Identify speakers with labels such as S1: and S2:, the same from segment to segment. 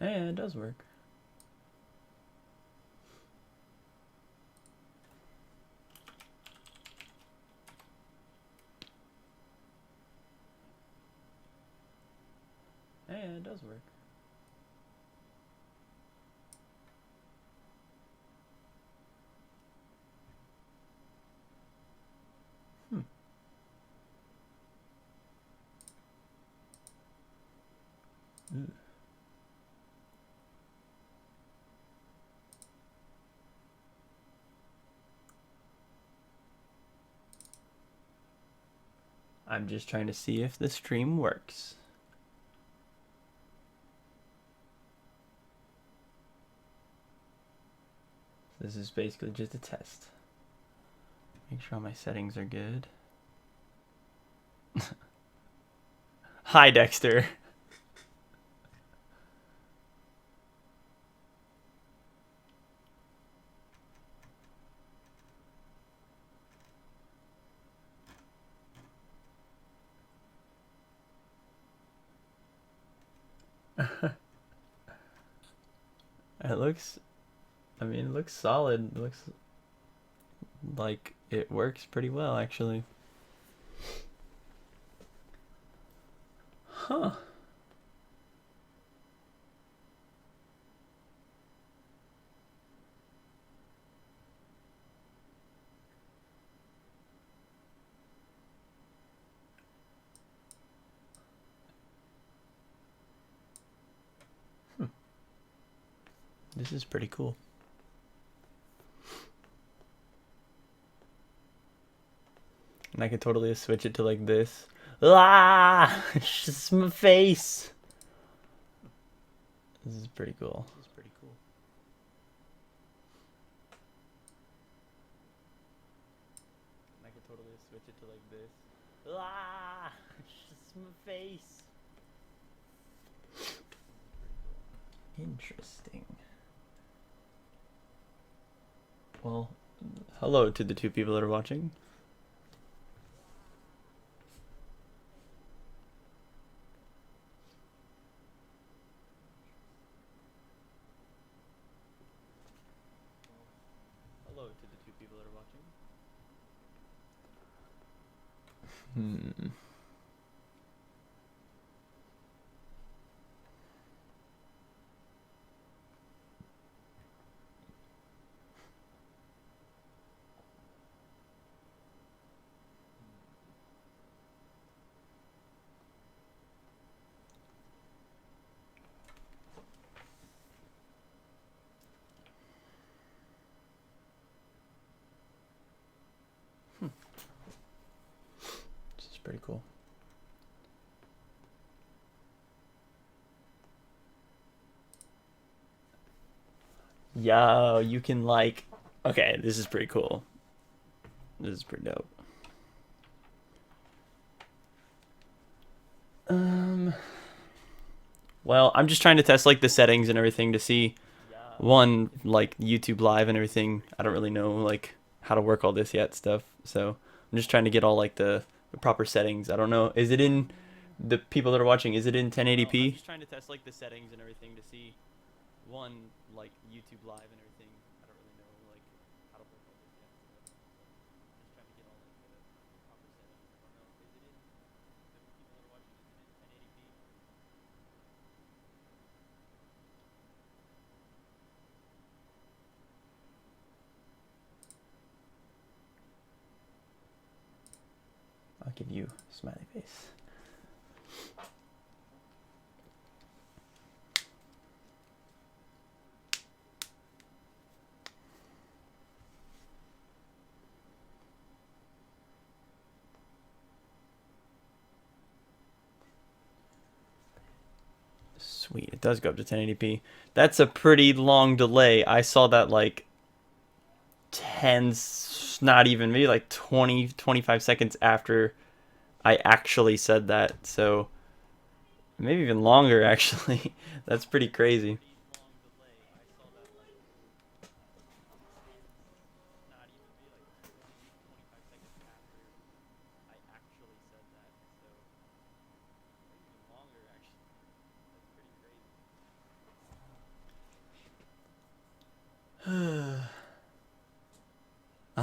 S1: Yeah, it does work. Yeah, it does work. Hmm. Ugh. I'm just trying to see if the stream works. This is basically just a test. Make sure all my settings are good. Hi, Dexter. It looks, I mean, it looks solid. It looks like it works pretty well, actually. Huh. This is pretty cool. And I could totally switch it to like this. Ah! It's just my face. This is pretty cool. And I could totally switch it to like this. Ah! It's just my face. Interesting. Well, hello to the two people that are watching. Hello to the two people that are watching. Hmm. This is pretty cool. Yo, you can like. Okay, this is pretty cool. This is pretty dope. Well, I'm just trying to test like the settings and everything to see one like YouTube Live and everything. I don't really know like how to work all this yet stuff. So I'm just trying to get all like the proper settings. I don't know. Is it in the people that are watching? Is it in 1080p? I'm just trying to test like the settings and everything to see one like YouTube Live and everything. I don't really know like how to work all this yet. So I'm just trying to get all like the proper settings. I don't know. Is it in the people that are watching? Is it in 1080p? I'll give you a smiley face. Sweet, it does go up to 1080p. That's a pretty long delay. I saw that like 10, not even, maybe like 20, 25 seconds after I actually said that. So maybe even longer, actually. That's pretty crazy.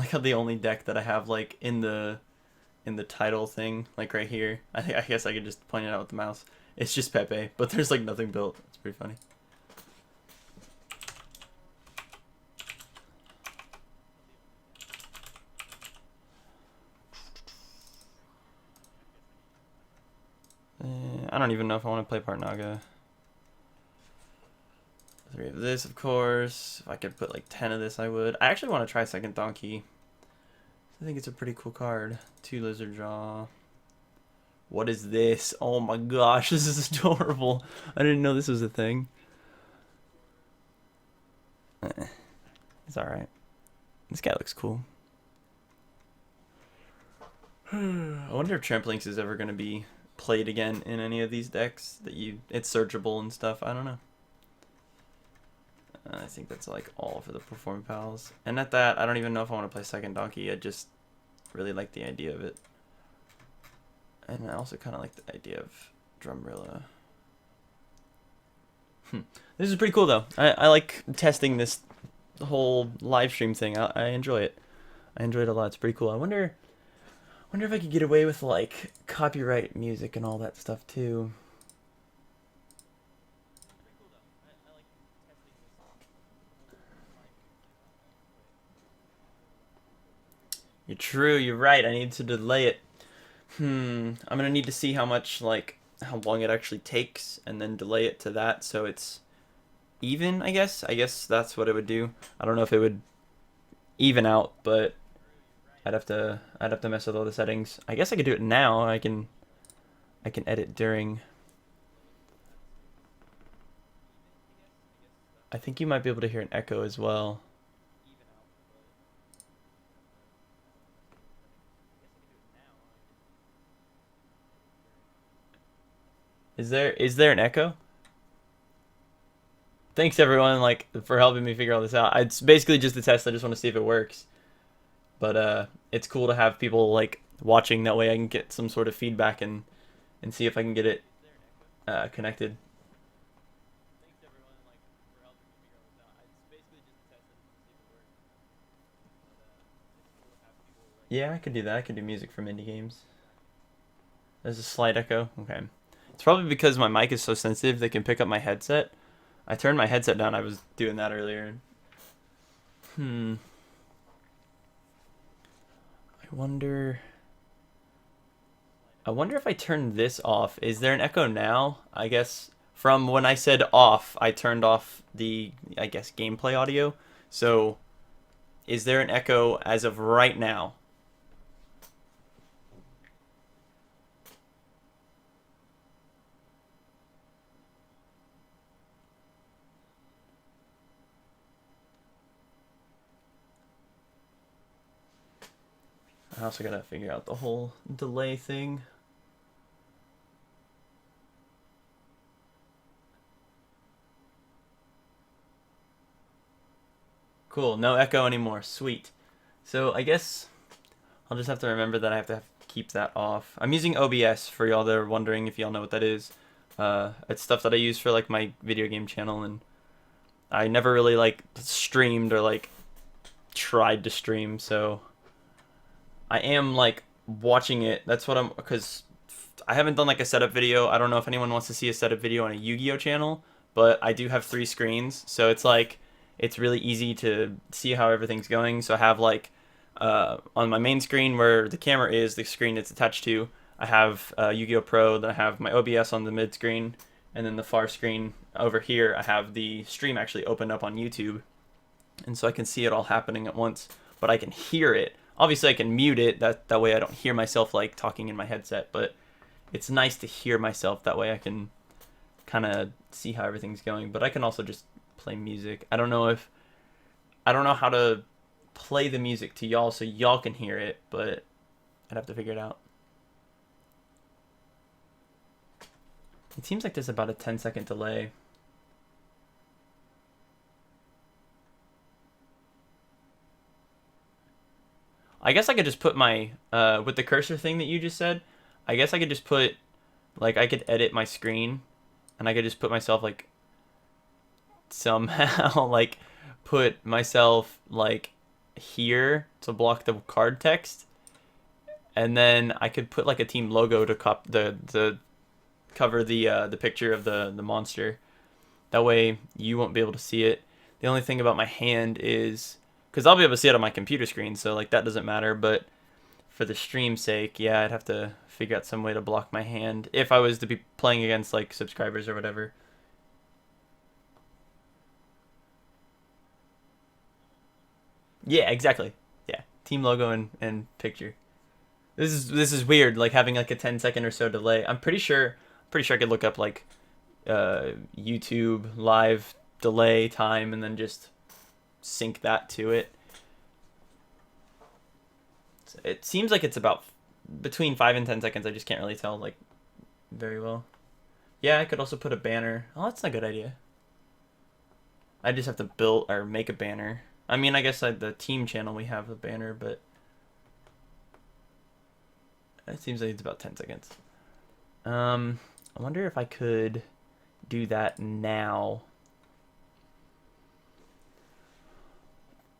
S1: like how the only deck that I have like in the title thing, like right here. I guess I could just point it out with the mouse. It's just Pepe, but there's like nothing built. It's pretty funny. I don't even know if I want to play Partnaga. 3 of this, of course. If I could put like 10 of this, I would. I actually want to try second Donkey. I think it's a pretty cool card. 2 Lizard Jaw. What is this? Oh my gosh, this is adorable. I didn't know this was a thing. It's alright. This guy looks cool. I wonder if Trampolinks is ever going to be played again in any of these decks. It's searchable and stuff. I don't know. I think that's like all for the Perform Pals. And at that, I don't even know if I want to play second Donkey. I just really like the idea of it. And I also kind of like the idea of Drumrilla. This is pretty cool though. I like testing this whole live stream thing. I enjoy it. I enjoy it a lot. It's pretty cool. I wonder if I could get away with like copyright music and all that stuff too. You're true, you're right. I need to delay it. I'm gonna need to see how long it actually takes and then delay it to that so it's even, I guess. I guess that's what it would do. I don't know if it would even out, but I'd have to mess with all the settings. I guess I could do it now. I can edit during. I think you might be able to hear an echo as well. Is there an echo? Thanks everyone like for helping me figure all this out. It's basically just a test. I just want to see if it works. But it's cool to have people like watching. That way I can get some sort of feedback and see if I can get it connected. Yeah, I could do that. I could do music from indie games. There's a slight echo. Okay. It's probably because my mic is so sensitive they can pick up my headset. I turned my headset down. I was doing that earlier. I wonder if I turn this off. Is there an echo now? I guess from when I said off, I turned off the, I guess, gameplay audio. So is there an echo as of right now? I also gotta figure out the whole delay thing. Cool, no echo anymore. Sweet. So I guess I'll just have to remember that I have to keep that off. I'm using OBS for y'all that are wondering if y'all know what that is. It's stuff that I use for like my video game channel, and I never really like streamed or like tried to stream, so I am like watching it. That's what because I haven't done like a setup video. I don't know if anyone wants to see a setup video on a Yu-Gi-Oh channel, but I do have 3 screens, so it's like it's really easy to see how everything's going. So I have like on my main screen where the camera is, the screen it's attached to, I have Yu-Gi-Oh Pro, then I have my OBS on the mid screen, and then the far screen over here I have the stream actually opened up on YouTube, and so I can see it all happening at once, but I can hear it. Obviously I can mute it, that way I don't hear myself like talking in my headset, but it's nice to hear myself, that way I can kind of see how everything's going. But I can also just play music. I don't know how to play the music to y'all so y'all can hear it, but I'd have to figure it out. It seems like there's about a 10-second delay. I guess I could just put my, with the cursor thing that you just said, I guess I could just put, like, I could edit my screen, and I could just put myself, like, somehow, like, put myself, like, here to block the card text, and then I could put like a team logo to cover the picture of the monster. That way you won't be able to see it. The only thing about my hand is, because I'll be able to see it on my computer screen, so like that doesn't matter, but for the stream's sake, yeah, I'd have to figure out some way to block my hand if I was to be playing against like subscribers or whatever. Yeah, exactly. Yeah, team logo and picture. This is weird, like having like a 10-second or so delay. I'm pretty sure I could look up like YouTube live delay time and then just sync that to it. It seems like it's about between 5 and 10 seconds. I just can't really tell like very well. Yeah, I could also put a banner. Oh, that's a good idea. I just have to build or make a banner. I mean, I guess the team channel we have a banner, but it seems like it's about 10 seconds. I wonder if I could do that now.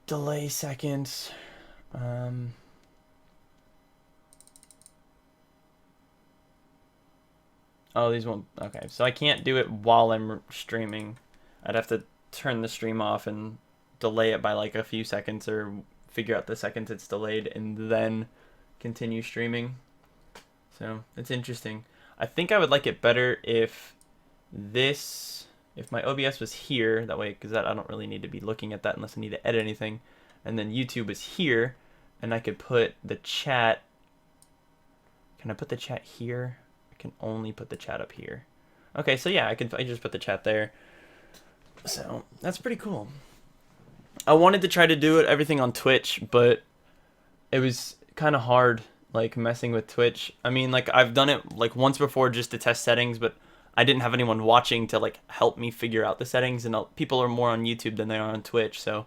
S1: Delay seconds. Oh, these won't. Okay, so I can't do it while I'm streaming. I'd have to turn the stream off and delay it by like a few seconds or figure out the seconds it's delayed and then continue streaming. So it's interesting. I think I would like it better if if my OBS was here, that way, because I don't really need to be looking at that unless I need to edit anything. And then YouTube is here, and I could put the chat. Can I put the chat here? I can only put the chat up here. Okay, so yeah, I just put the chat there. So that's pretty cool. I wanted to try to do everything on Twitch, but it was kind of hard, like messing with Twitch. I mean, like I've done it like once before just to test settings, but I didn't have anyone watching to like help me figure out the settings, and people are more on YouTube than they are on Twitch, so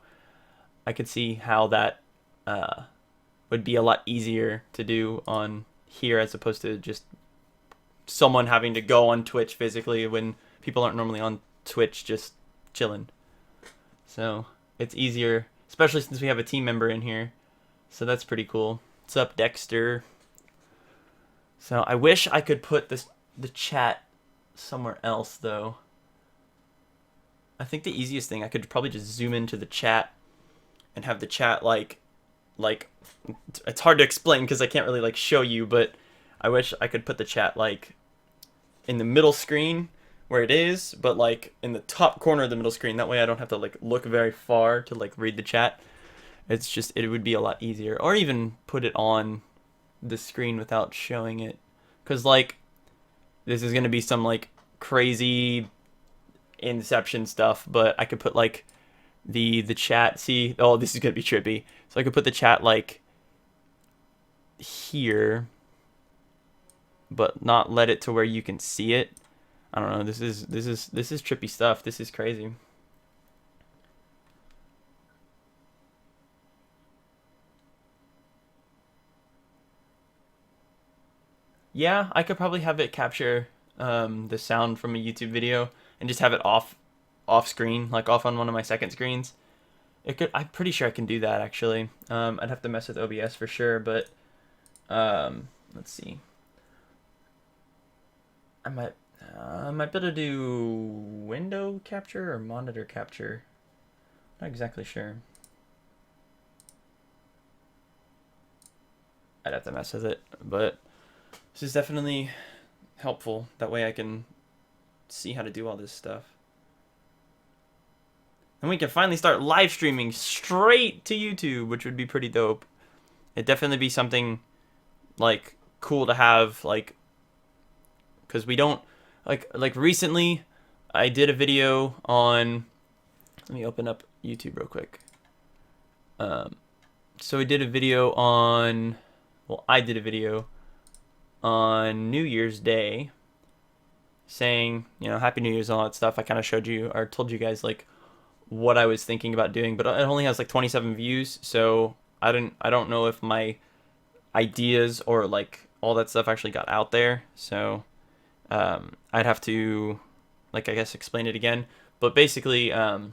S1: I could see how that would be a lot easier to do on here as opposed to just someone having to go on Twitch physically when people aren't normally on Twitch just chilling. So it's easier, especially since we have a team member in here. So that's pretty cool. What's up, Dexter? So I wish I could put the chat somewhere else though. I think the easiest thing, I could probably just zoom into the chat and have the chat like it's hard to explain because I can't really like show you, but I wish I could put the chat like in the middle screen where it is, but like in the top corner of the middle screen. That way I don't have to like look very far to like read the chat. It's just, it would be a lot easier. Or even put it on the screen without showing it. Because like this is going to be some like crazy Inception stuff, but I could put like the chat, see, oh, this is going to be trippy. So I could put the chat like here, but not let it to where you can see it. I don't know. This is trippy stuff. This is crazy. Yeah, I could probably have it capture the sound from a YouTube video and just have it off screen, like off on one of my second screens. It could. I'm pretty sure I can do that actually. I'd have to mess with OBS for sure, but let's see. I might be able to do window capture or monitor capture. Not exactly sure. I'd have to mess with it, but this is definitely helpful. That way I can see how to do all this stuff. And we can finally start live streaming straight to YouTube, which would be pretty dope. It'd definitely be something like cool to have, like, because we don't like recently I did a video on, let me open up YouTube real quick. So we did a video on, well, I did a video on New Year's Day saying, you know, Happy New Year's and all that stuff. I kind of showed you or told you guys like what I was thinking about doing, but it only has like 27 views, so I don't know if my ideas or like all that stuff actually got out there. So I'd have to, like, I guess explain it again. But basically, it'd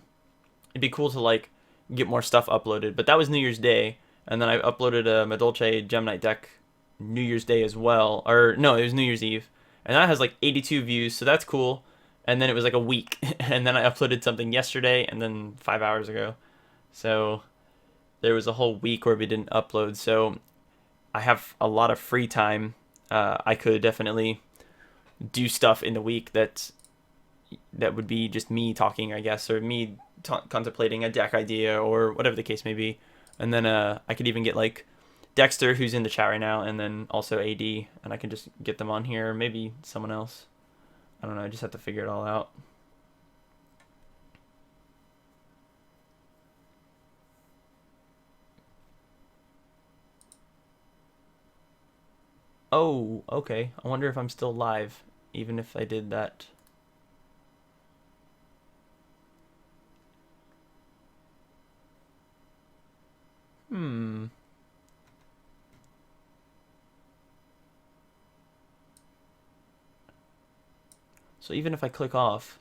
S1: be cool to like get more stuff uploaded. But that was New Year's Day, and then I uploaded a Medolce Gemini deck New Year's Day as well, or no, it was New Year's Eve, and that has like 82 views, so that's cool. And then it was like a week, and then I uploaded something yesterday, and then 5 hours ago, so there was a whole week where we didn't upload. So I have a lot of free time. I could definitely do stuff in the week that would be just me talking, I guess, or me contemplating a deck idea or whatever the case may be. And then I could even get like Dexter, who's in the chat right now, and then also AD, and I can just get them on here. Maybe someone else. I don't know. I just have to figure it all out. Oh, okay. I wonder if I'm still live, even if I did that. Hmm. So even if I click off,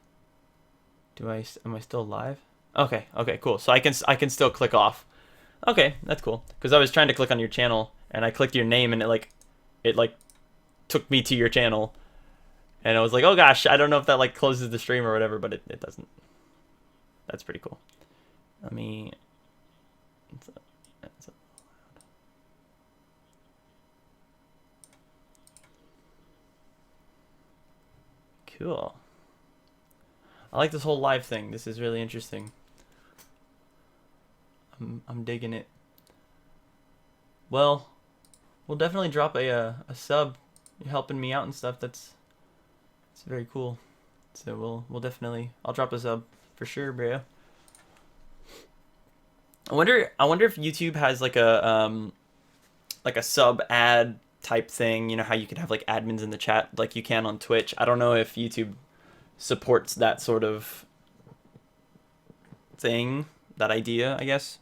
S1: am I still live? Okay, okay, cool. So I can still click off. Okay, that's cool. Because I was trying to click on your channel, and I clicked your name, and it took me to your channel, and I was like, oh gosh, I don't know if that like closes the stream or whatever, but it doesn't. That's pretty cool. Let me. It's cool. I like this whole live thing. This is really interesting. I'm digging it. Well, we'll definitely drop a sub. You're helping me out and stuff. That's very cool. So we'll definitely, I'll drop a sub for sure, bro. I wonder if YouTube has like a sub ad type thing. You know how you could have like admins in the chat like you can on Twitch. I don't know if YouTube supports that sort of thing, that idea, I guess.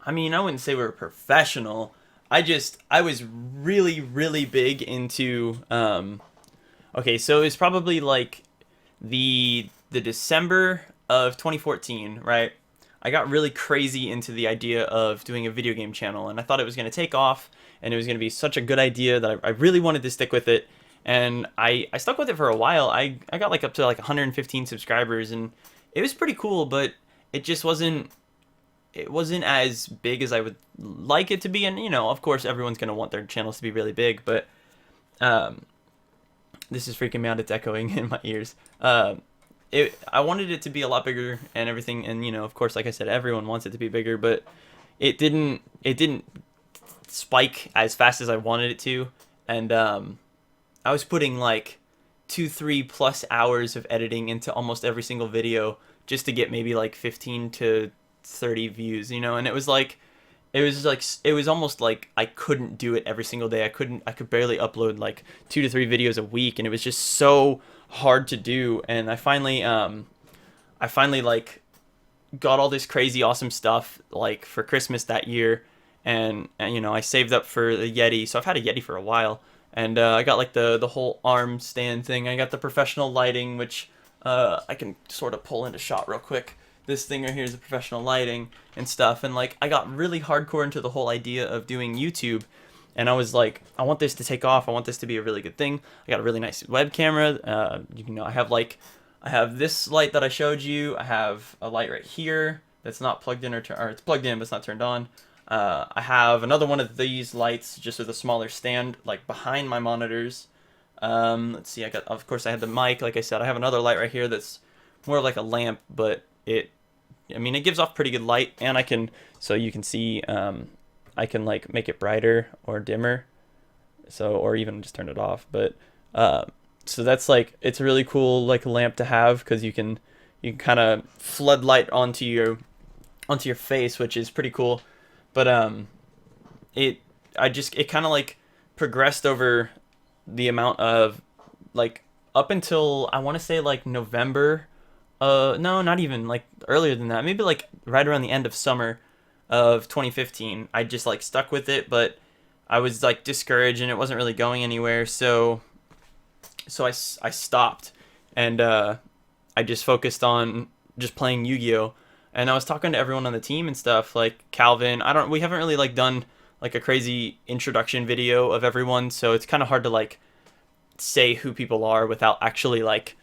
S1: I mean, I wouldn't say we're professional. I was really, really big into, okay, so it's probably like the December of 2014, right? I got really crazy into the idea of doing a video game channel, and I thought it was going to take off, and it was going to be such a good idea that I really wanted to stick with it, and I stuck with it for a while. I got like up to like 115 subscribers, and it was pretty cool, but it just wasn't as big as I would like it to be. And, you know, of course, everyone's going to want their channels to be really big, but this is freaking me out. It's echoing in my ears. I wanted it to be a lot bigger and everything. And, you know, of course, like I said, everyone wants it to be bigger, but it didn't spike as fast as I wanted it to. And I was putting like 2-3+ hours of editing into almost every single video just to get maybe like 15 to 30 views, you know. And it was almost like I couldn't do it every single day. I could barely upload like 2 to 3 videos a week, and it was just so hard to do. And I finally like got all this crazy awesome stuff like for Christmas that year, and you know, I saved up for the Yeti. So I've had a Yeti for a while, and I got like the whole arm stand thing. I got the professional lighting, which I can sort of pull into shot real quick. This thing right here is the professional lighting and stuff. And like, I got really hardcore into the whole idea of doing YouTube, and I was like, I want this to take off. I want this to be a really good thing. I got a really nice web camera. You know, I have this light that I showed you. I have a light right here that's not plugged in or it's plugged in but it's not turned on. I have another one of these lights just with a smaller stand like behind my monitors. Let's see, of course I had the mic, like I said. I have another light right here that's more like a lamp, but it gives off pretty good light, and so you can see, I can like make it brighter or dimmer, or even just turn it off. But so that's like, it's a really cool like lamp to have, because you can kind of flood light onto your face, which is pretty cool. But it kind of like progressed over the amount of like up until I want to say like November. No, not even like earlier than that. Maybe like right around the end of summer of 2015. I just like stuck with it, but I was like discouraged and it wasn't really going anywhere. So I stopped, and I just focused on just playing Yu-Gi-Oh. And I was talking to everyone on the team and stuff, like Calvin. We haven't really like done like a crazy introduction video of everyone, so it's kind of hard to like say who people are without actually like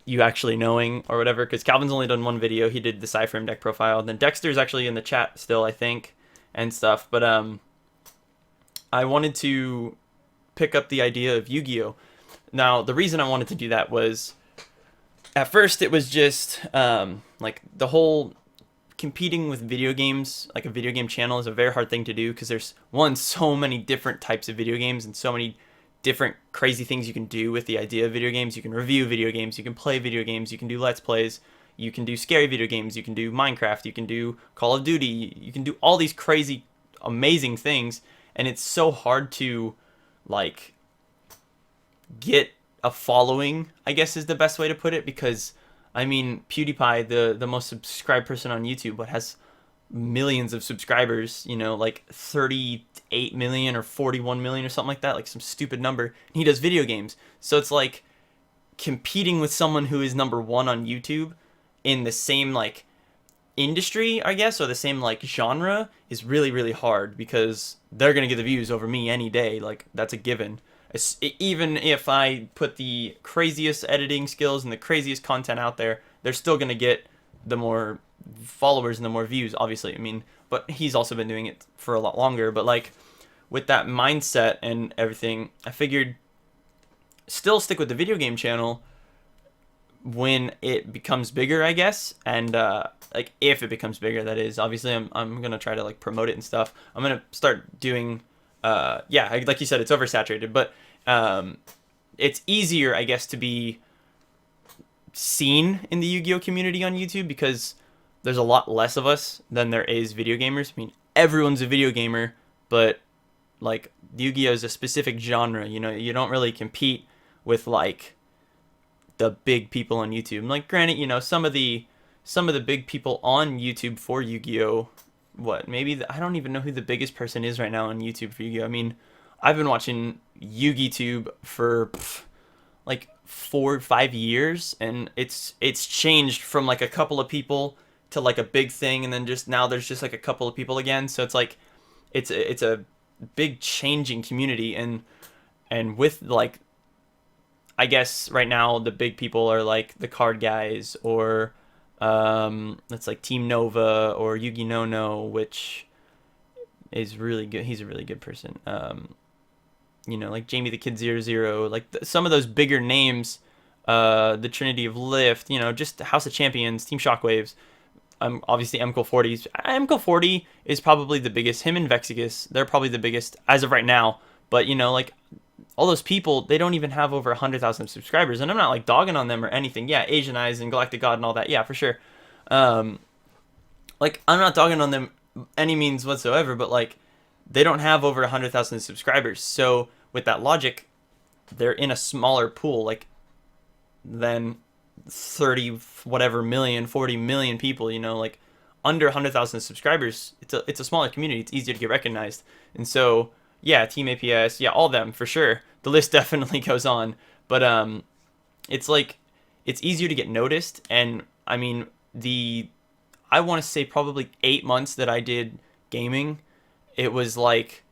S1: you actually knowing or whatever. Because Calvin's only done one video. He did the Cypher deck profile. Then Dexter's actually in the chat still, I think, and stuff. But I wanted to pick up the idea of Yu-Gi-Oh. Now, the reason I wanted to do that was at first it was just like the whole competing with video games, like a video game channel, is a very hard thing to do because there's one, so many different types of video games and so many different crazy things you can do with the idea of video games. You can review video games, you can play video games, you can do let's plays, you can do scary video games, you can do Minecraft, you can do Call of Duty, you can do all these crazy amazing things, and it's so hard to like get a following, I guess is the best way to put it, because I mean PewDiePie, the most subscribed person on YouTube, but has millions of subscribers, you know, like 38 million or 41 million or something like that, like some stupid number. And he does video games. So it's like competing with someone who is number one on YouTube in the same like industry, I guess, or the same like genre is really, really hard because they're going to get the views over me any day. Like that's a given. Even if I put the craziest editing skills and the craziest content out there, they're still going to get the more followers and the more views, obviously. I mean, but he's also been doing it for a lot longer. But like with that mindset and everything, I figured still stick with the video game channel when it becomes bigger, I guess. And like if it becomes bigger, that is. Obviously, I'm gonna try to like promote it and stuff. I'm gonna start doing yeah, like you said, it's oversaturated, but it's easier, I guess, to be seen in the Yu-Gi-Oh community on YouTube because there's a lot less of us than there is video gamers. I mean, everyone's a video gamer, but like Yu-Gi-Oh is a specific genre. You know, you don't really compete with like the big people on YouTube. Like, granted, you know, some of the big people on YouTube for Yu-Gi-Oh, what, maybe I don't even know who the biggest person is right now on YouTube for Yu-Gi-Oh. I mean, I've been watching Yu-Gi-Tube for like 4 or 5 years, and it's changed from like a couple of people to like a big thing, and then just now there's just like a couple of people again. So it's like it's a big changing community, and with like, I guess right now the big people are like the card guys, or that's like Team Nova or Yugi No No, which is really good. He's a really good person. You know, like Jamie the Kid 00, like some of those bigger names, the Trinity of Lift, you know, just House of Champions, Team Shockwaves. Obviously MCO 40s. MCO 40 is probably the biggest. Him and Vexicus, they're probably the biggest as of right now. But you know, like all those people, they don't even have over 100,000 subscribers, and I'm not like dogging on them or anything. Yeah, Asian Eyes and Galactic God and all that. Yeah, for sure. Like I'm not dogging on them any means whatsoever, but like they don't have over 100,000 subscribers. So with that logic, they're in a smaller pool, like than 30 whatever million, 40 million people. You know, like under 100,000 subscribers, it's a smaller community. It's easier to get recognized, and so yeah, Team APS, yeah, all of them for sure. The list definitely goes on, but it's like it's easier to get noticed. And I mean, I want to say probably 8 months that I did gaming, it was like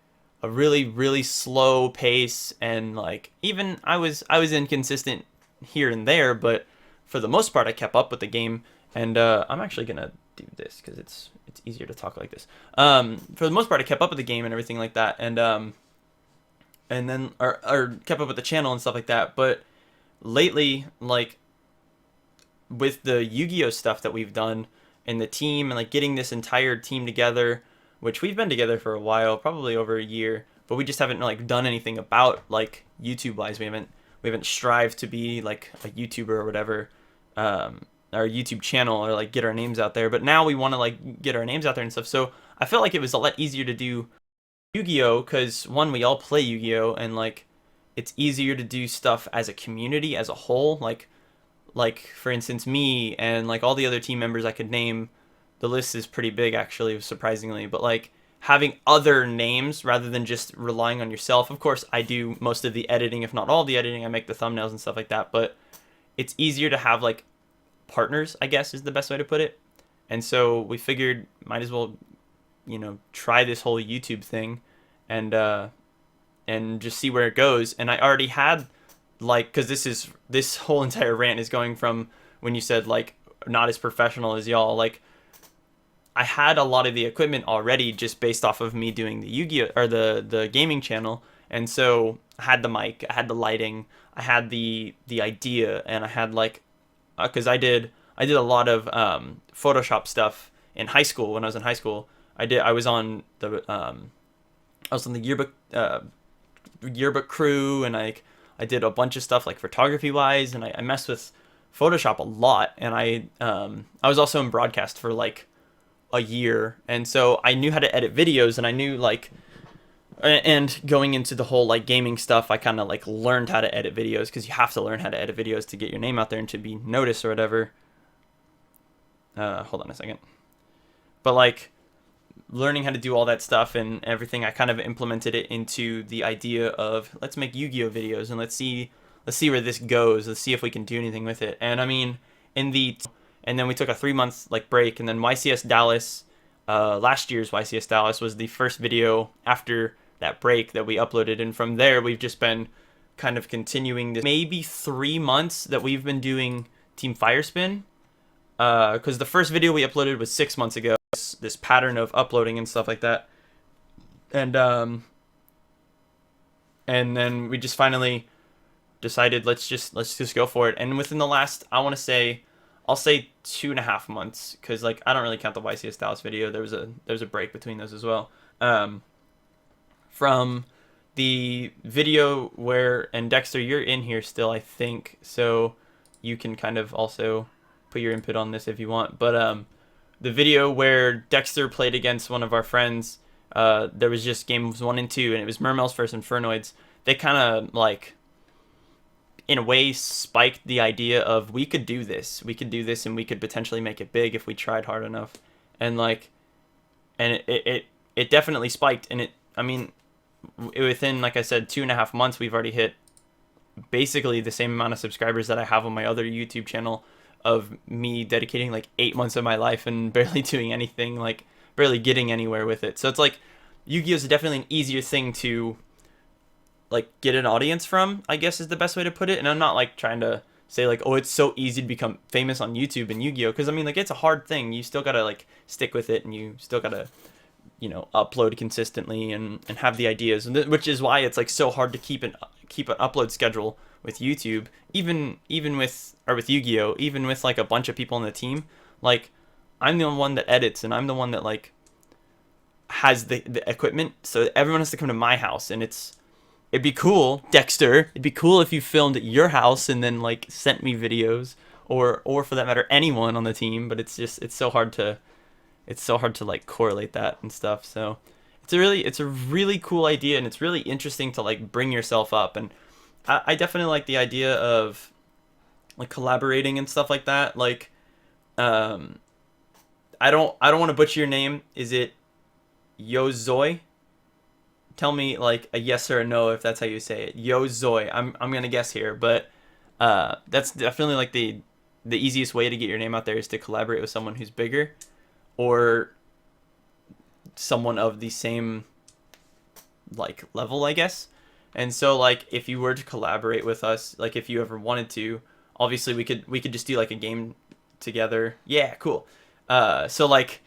S1: a really, really slow pace, and like even I was inconsistent here and there, but for the most part I kept up with the game. And I'm actually gonna do this because it's easier to talk like this. For the most part I kept up with the game and everything like that, and then or kept up with the channel and stuff like that. But lately, like with the Yu-Gi-Oh stuff that we've done and the team, and like getting this entire team together, which we've been together for a while, probably over a year, but we just haven't like done anything about like YouTube wise. We haven't strived to be like a YouTuber or whatever, our YouTube channel, or like get our names out there. But now we want to like get our names out there and stuff. So I felt like it was a lot easier to do Yu-Gi-Oh because one, we all play Yu-Gi-Oh, and like it's easier to do stuff as a community as a whole. Like for instance, me and like all the other team members I could name, the list is pretty big actually, surprisingly. But like having other names rather than just relying on yourself. Of course, I do most of the editing, if not all the editing. I make the thumbnails and stuff like that. But it's easier to have like partners, I guess is the best way to put it. And so we figured might as well, try this whole YouTube thing, and just see where it goes. And I already had like, because this whole entire rant is going from when you said like not as professional as y'all. Like I had a lot of the equipment already just based off of me doing the Yu-Gi-Oh or the gaming channel, and so I had the mic, I had the lighting, I had the idea, and I had like, because I did a lot of Photoshop stuff in high school. When I was in high school, I was on the yearbook crew, and I did a bunch of stuff like photography wise, and I messed with Photoshop a lot, and I was also in broadcast for like a year, and so I knew how to edit videos, and I knew like, and going into the whole like gaming stuff, I kind of like learned how to edit videos, because you have to learn how to edit videos to get your name out there and to be noticed or whatever. Hold on a second. But like learning how to do all that stuff and everything, I kind of implemented it into the idea of let's make Yu-Gi-Oh videos, and let's see where this goes. Let's see if we can do anything with it. And I mean, and then we took a 3-month like break, and then YCS Dallas, last year's YCS Dallas was the first video after that break that we uploaded, and from there we've just been kind of continuing this. Maybe 3 months that we've been doing Team Firespin, because the first video we uploaded was 6 months ago. This pattern of uploading and stuff like that, and then we just finally decided let's just go for it. And within the last, I'll say 2.5 months, because like I don't really count the YCS Dallas video. There was a break between those as well. From the video where, and Dexter, you're in here still, I think, so you can kind of also put your input on this if you want. But the video where Dexter played against one of our friends, there was just games 1 and 2, and it was Mermails versus Infernoids. They kind of like, in a way, spiked the idea of we could do this, and we could potentially make it big if we tried hard enough. And like, and it definitely spiked. And within, like I said, 2.5 months, we've already hit basically the same amount of subscribers that I have on my other YouTube channel, of me dedicating like 8 months of my life and barely doing anything, like barely getting anywhere with it. So it's like Yu-Gi-Oh is definitely an easier thing to like get an audience from, I guess is the best way to put it. And I'm not like trying to say like, oh, it's so easy to become famous on YouTube and Yu-Gi-Oh, because I mean, like, it's a hard thing. You still gotta like stick with it, and you still gotta upload consistently and have the ideas, and which is why it's like so hard to keep an upload schedule with YouTube, even with Yu-Gi-Oh, even with like a bunch of people on the team. Like, I'm the one that edits, and I'm the one that like has the equipment, so everyone has to come to my house. And it'd be cool, Dexter, it'd be cool if you filmed at your house and then like sent me videos, or for that matter anyone on the team. But it's so hard to like correlate that and stuff. So it's a really cool idea, and it's really interesting to like bring yourself up. And I definitely like the idea of like collaborating and stuff like that. Like, I don't want to butcher your name. Is it Yozoi? Tell me like a yes or a no if that's how you say it. Yozoi. I'm gonna guess here, but that's definitely like the easiest way to get your name out there, is to collaborate with someone who's bigger, or someone of the same like level, I guess. And so like, if you were to collaborate with us, like if you ever wanted to, obviously we could just do like a game together. Yeah, cool. So like,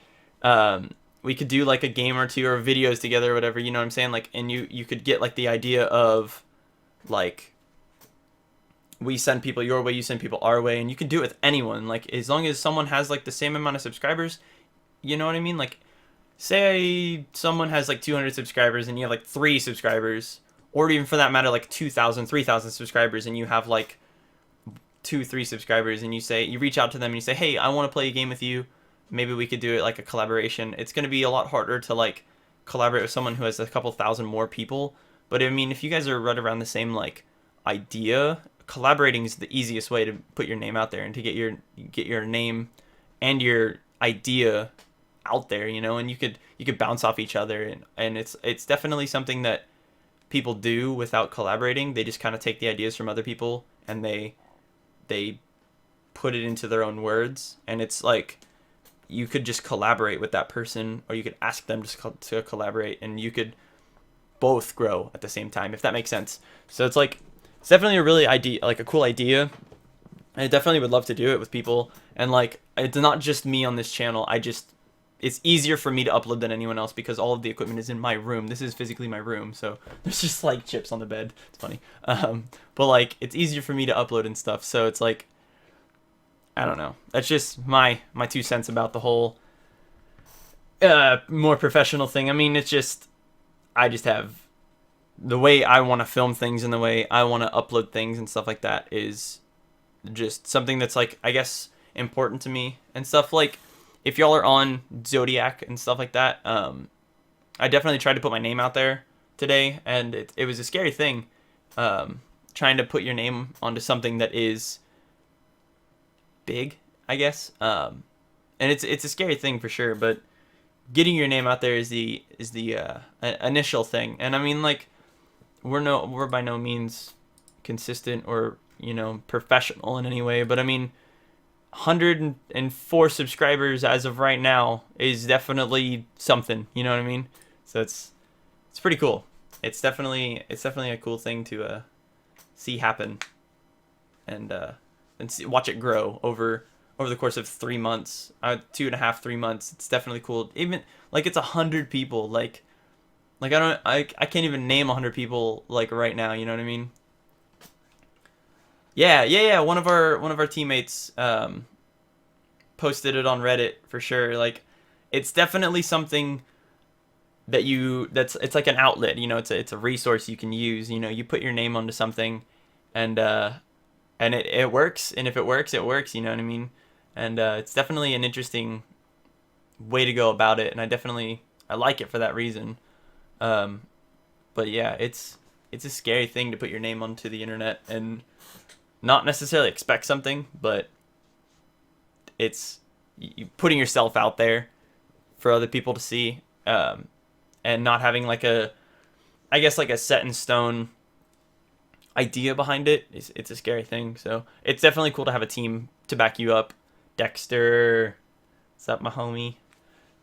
S1: we could do like a game or two, or videos together, or whatever, you know what I'm saying? Like, and you could get like the idea of like, we send people your way, you send people our way, and you can do it with anyone. Like, as long as someone has like the same amount of subscribers, you know what I mean? Like, say someone has like 200 subscribers and you have like 3 subscribers, or even for that matter like 2,000, 3,000 subscribers, and you have like 2-3 subscribers, and you reach out to them and you say, hey, I want to play a game with you, maybe we could do it like a collaboration. It's going to be a lot harder to like collaborate with someone who has a couple thousand more people, But I mean, if you guys are right around the same like idea, collaborating is the easiest way to put your name out there and to get your name and your idea out there, you know, and you could bounce off each other, and it's definitely something that people do without collaborating. They just kind of take the ideas from other people and they put it into their own words, and it's like you could just collaborate with that person, or you could ask them to collaborate, and you could both grow at the same time, if that makes sense. So it's definitely a really idea, like a cool idea. I definitely would love to do it with people, and like it's not just me on this channel. It's easier for me to upload than anyone else because all of the equipment is in my room. This is physically my room, so there's just like chips on the bed. It's funny, but like it's easier for me to upload and stuff. So it's like, I don't know. That's just my 2 cents about the whole more professional thing. I mean, I just have the way I want to film things and the way I want to upload things and stuff like that is just something that's like, I guess, important to me and stuff. Like if y'all are on Zodiac and stuff like that, I definitely tried to put my name out there today, and it was a scary thing, trying to put your name onto something that is big, I guess, and it's a scary thing for sure. But getting your name out there is the initial thing, and I mean, like, we're by no means consistent or, you know, professional in any way, but I mean, 104 subscribers as of right now is definitely something, you know what I mean? So it's pretty cool. It's definitely a cool thing to see happen, and watch it grow over the course of 3 months, 2.5, 3 months. It's definitely cool. Even like it's 100 people. Like I can't even name 100 people like right now. You know what I mean? Yeah. One of our teammates posted it on Reddit for sure. Like, it's definitely something it's like an outlet. You know, it's a resource you can use. You know, you put your name onto something, and it works. And if it works, it works. You know what I mean? And it's definitely an interesting way to go about it. And I like it for that reason. But yeah, it's a scary thing to put your name onto the internet and not necessarily expect something, but it's you putting yourself out there for other people to see, and not having like I guess like a set in stone idea behind it. It's a scary thing. So it's definitely cool to have a team to back you up. Dexter, what's up, my homie?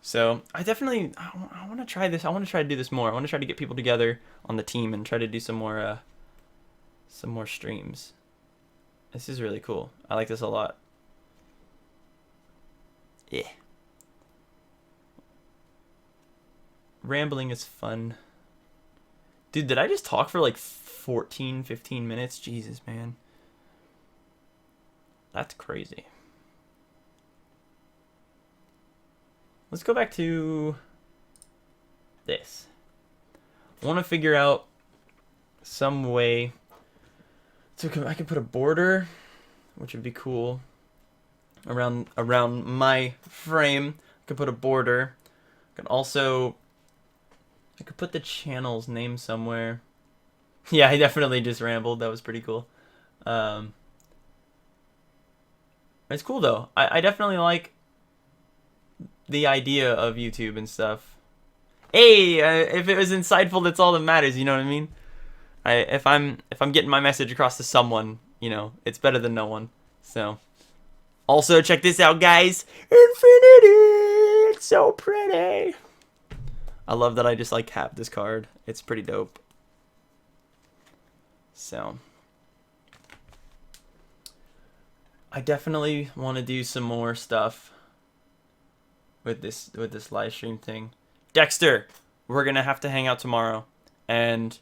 S1: So I want to try this. I want to try to do this more. I want to try to get people together on the team and try to do some more streams. This is really cool. I like this a lot. Yeah. Rambling is fun. Dude, did I just talk for like 14, 15 minutes? Jesus, man. That's crazy. Let's go back to this. I want to figure out some way so I can put a border, which would be cool, around my frame. I could put a border. I could put the channel's name somewhere. Yeah, I definitely just rambled. That was pretty cool. It's cool though. I definitely like the idea of YouTube and stuff. Hey, if it was insightful, that's all that matters. You know what I mean? If I'm getting my message across to someone, you know, it's better than no one. So, also check this out, guys. Infinity, it's so pretty. I love that I just like have this card. It's pretty dope. So, I definitely want to do some more stuff with this live stream thing. Dexter, we're gonna have to hang out tomorrow and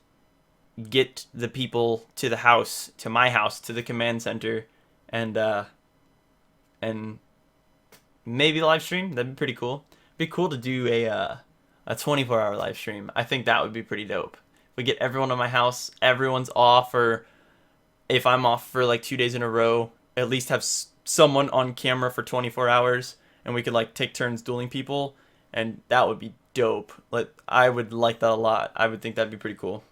S1: get the people to the house, to my house, to the command center, and maybe live stream. That'd be pretty cool. It'd be cool to do a 24-hour live stream. I think that would be pretty dope. We get everyone to my house, everyone's off, or if I'm off for like 2 days in a row, at least have someone on camera for 24 hours, and we could like take turns dueling people, and that would be dope. Like, I would like that a lot. I would think that'd be pretty cool.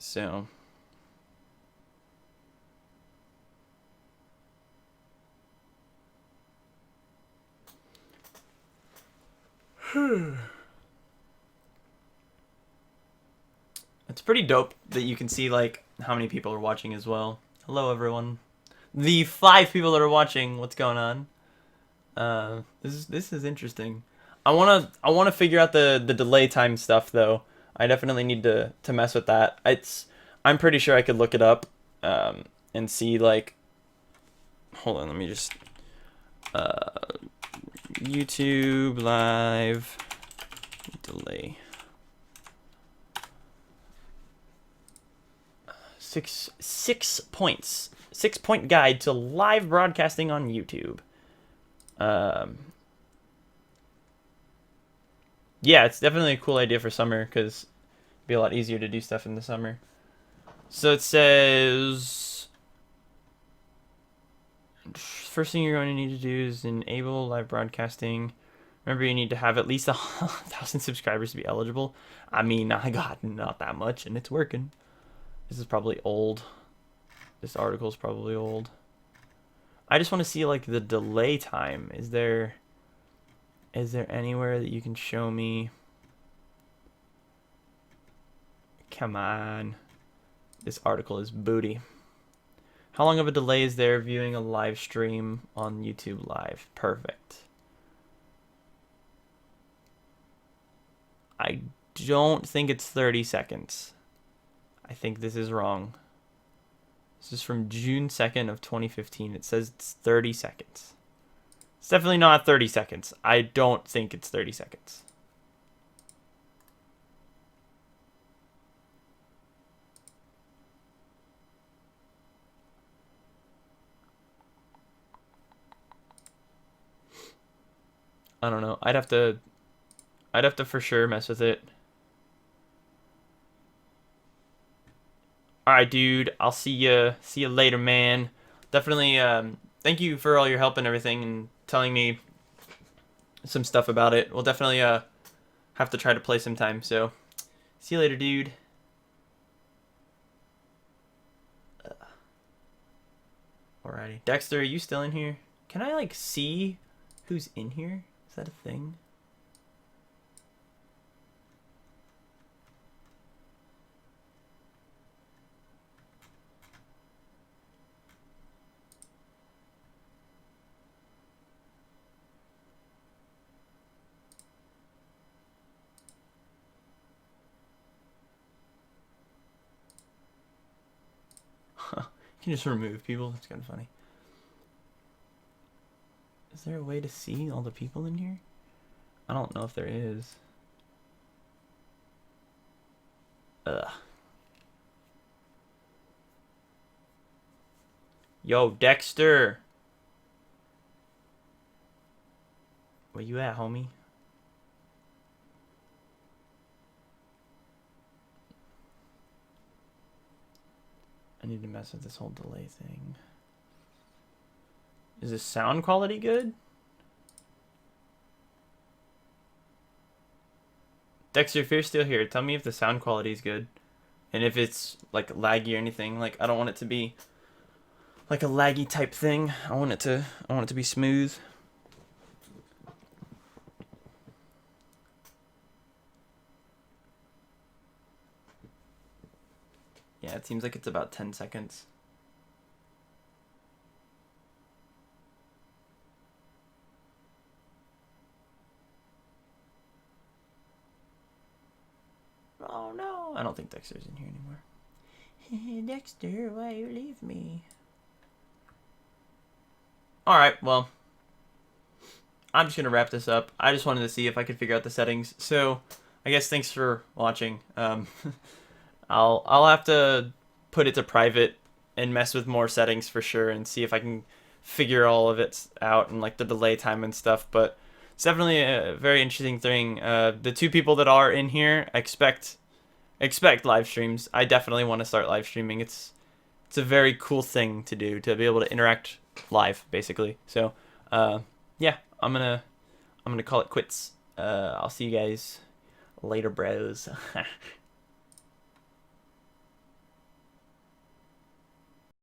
S1: So it's pretty dope that you can see like how many people are watching as well. Hello everyone. The 5 people that are watching, what's going on? This is interesting. I wanna figure out the delay time stuff though. I definitely need to mess with that. I'm pretty sure I could look it up and see like hold on, let me just YouTube live delay. 6 points. 6-point guide to live broadcasting on YouTube. Yeah, it's definitely a cool idea for summer because it'd be a lot easier to do stuff in the summer. So it says first thing you're going to need to do is enable live broadcasting. Remember, you need to have at least 1,000 subscribers to be eligible. I mean, I got not that much, and it's working. This is probably old. This article is probably old. I just want to see like the delay time. Is there anywhere that you can show me? Come on. This article is booty. How long of a delay is there viewing a live stream on YouTube Live? Perfect. I don't think it's 30 seconds. I think this is wrong. This is from June 2nd of 2015. It says it's 30 seconds. It's definitely not 30 seconds. I don't think it's 30 seconds. I don't know. I'd have to for sure mess with it. All right, dude. I'll see you later, man. Definitely thank you for all your help and everything and telling me some stuff about it. We'll definitely have to try to play sometime. So, see you later, dude. Alrighty. Dexter, are you still in here? Can I like see who's in here? Is that a thing? You can just remove people. That's kind of funny. Is there a way to see all the people in here? I don't know if there is. Ugh. Yo, Dexter. Where you at, homie? I need to mess with this whole delay thing. Is the sound quality good? Dexter, if you're still here, tell me if the sound quality is good. And if it's like laggy or anything. Like I don't want it to be like a laggy type thing. I want it to be smooth. Yeah, it seems like it's about 10 seconds. Oh no, I don't think Dexter's in here anymore. Dexter, why you leave me? Alright, well, I'm just gonna wrap this up. I just wanted to see if I could figure out the settings. So, I guess thanks for watching. I'll have to put it to private and mess with more settings for sure and see if I can figure all of it out and like the delay time and stuff. But it's definitely a very interesting thing. The 2 people that are in here expect live streams. I definitely want to start live streaming. It's a very cool thing to do, to be able to interact live basically. So yeah, I'm gonna call it quits. I'll see you guys later, bros.